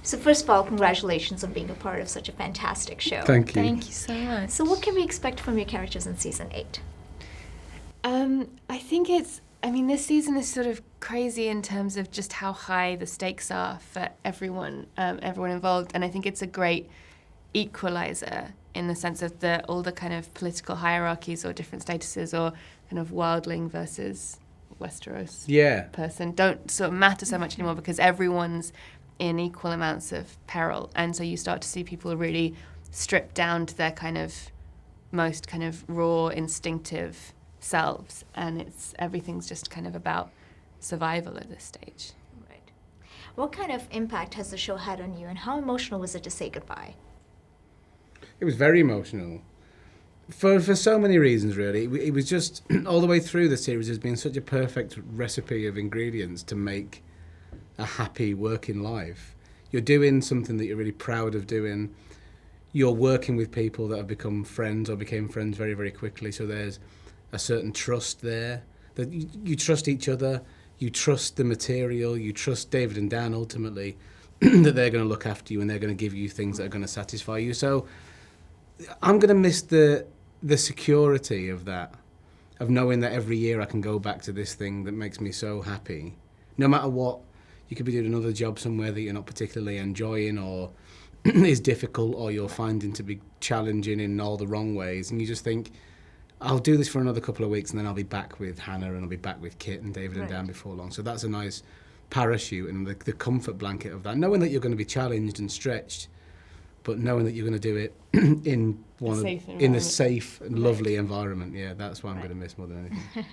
So first of all, congratulations on being a part of such a fantastic show. Thank you. Thank you so much. So what can we expect from your characters in season 8? I think this season is sort of crazy in terms of just how high the stakes are for everyone involved, and I think it's a great equalizer in the sense of all the kind of political hierarchies or different statuses or kind of wildling versus Westeros person don't sort of matter so much anymore because everyone's in equal amounts of peril, and so you start to see people really stripped down to their kind of most kind of raw, instinctive selves, and everything's just kind of about survival at this stage. Right. What kind of impact has the show had on you, and how emotional was it to say goodbye? It was very emotional. For so many reasons, really. It was just, all the way through the series, has been such a perfect recipe of ingredients to make a happy working life. You're doing something that you're really proud of doing. You're working with people that have become friends or became friends very, very quickly, so there's a certain trust there. That you trust each other, you trust the material, you trust David and Dan ultimately, that they're going to look after you and they're going to give you things that are going to satisfy you. So I'm going to miss the security of that, of knowing that every year I can go back to this thing that makes me so happy. No matter what, you could be doing another job somewhere that you're not particularly enjoying or is difficult or you're finding to be challenging in all the wrong ways, and you just think, I'll do this for another couple of weeks and then I'll be back with Hannah and I'll be back with Kit and David and Dan before long. So that's a nice parachute and the comfort blanket of that, knowing that you're going to be challenged and stretched, but knowing that you're going to do it in a safe and lovely environment. Yeah, that's what I'm going to miss more than anything.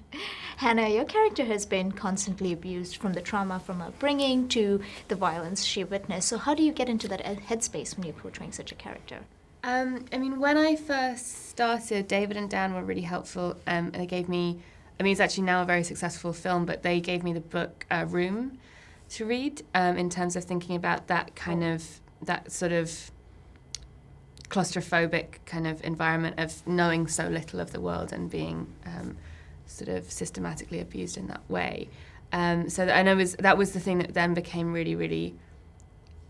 Hannah, your character has been constantly abused, from the trauma from upbringing to the violence she witnessed. So how do you get into that headspace when you're portraying such a character? When I first started, David and Dan were really helpful, and they gave me, it's actually now a very successful film, but they gave me the book Room to read, in terms of thinking about that kind of, that sort of claustrophobic kind of environment of knowing so little of the world and being sort of systematically abused in that way. So that was the thing that then became really, really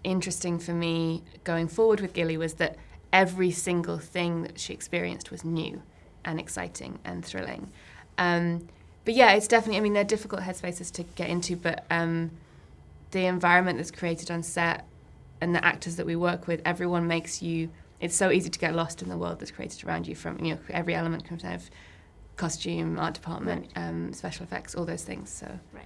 interesting for me going forward with Gilly, was that every single thing that she experienced was new and exciting and thrilling. But yeah, it's definitely, they're difficult headspaces to get into, but the environment that's created on set and the actors that we work with, everyone makes you, it's so easy to get lost in the world that's created around you from, every element comes out of costume, art department, special effects, all those things. So. Right.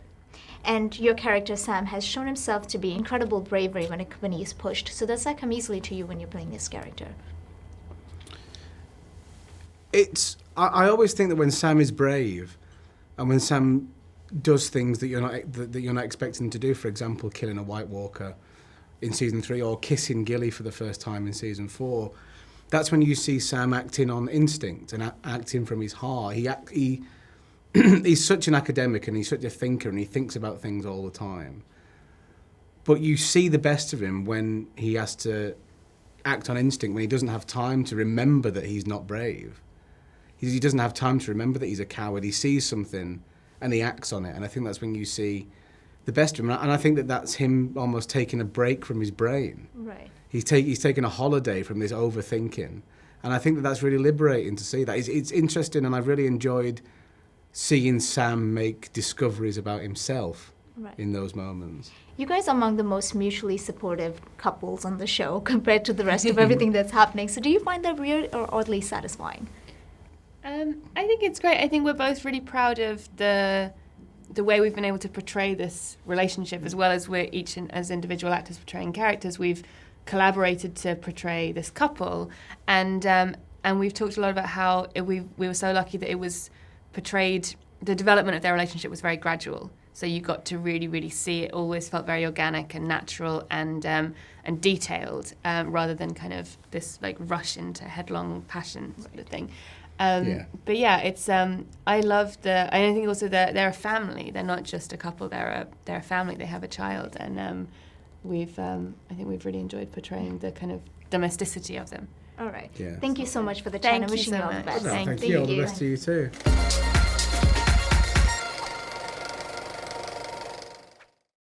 And your character, Sam, has shown himself to be incredible bravery when he is pushed. So does that come easily to you when you're playing this character? I always think that when Sam is brave, and when Sam does things that you're not expecting to do, for example, killing a White Walker in season 3 or kissing Gilly for the first time in season 4, that's when you see Sam acting on instinct and acting from his heart. He's such an academic and he's such a thinker and he thinks about things all the time. But you see the best of him when he has to act on instinct, when he doesn't have time to remember that he's not brave. He doesn't have time to remember that he's a coward. He sees something and he acts on it. And I think that's when you see the best of him. And I think that that's him almost taking a break from his brain. Right. He's taking a holiday from this overthinking. And I think that that's really liberating to see that. It's interesting, and I've really enjoyed seeing Sam make discoveries about himself in those moments. You guys are among the most mutually supportive couples on the show compared to the rest of everything that's happening. So do you find that weird or oddly satisfying? I think it's great. I think we're both really proud of the way we've been able to portray this relationship, as well as we're each as individual actors portraying characters. We've collaborated to portray this couple, and we've talked a lot about how we were so lucky that it was portrayed, the development of their relationship was very gradual. So you got to really, really see it. Always felt very organic and natural and detailed, rather than kind of this like rush into headlong passion sort of thing. But yeah, it's I think also they're a family. They're not just a couple. They're a family. They have a child, and I think we've really enjoyed portraying the kind of domesticity of them. All right. Yeah. Thank you so much for the time. Thank I'm wishing you you so all the much. best. Thank you. All the best to you too.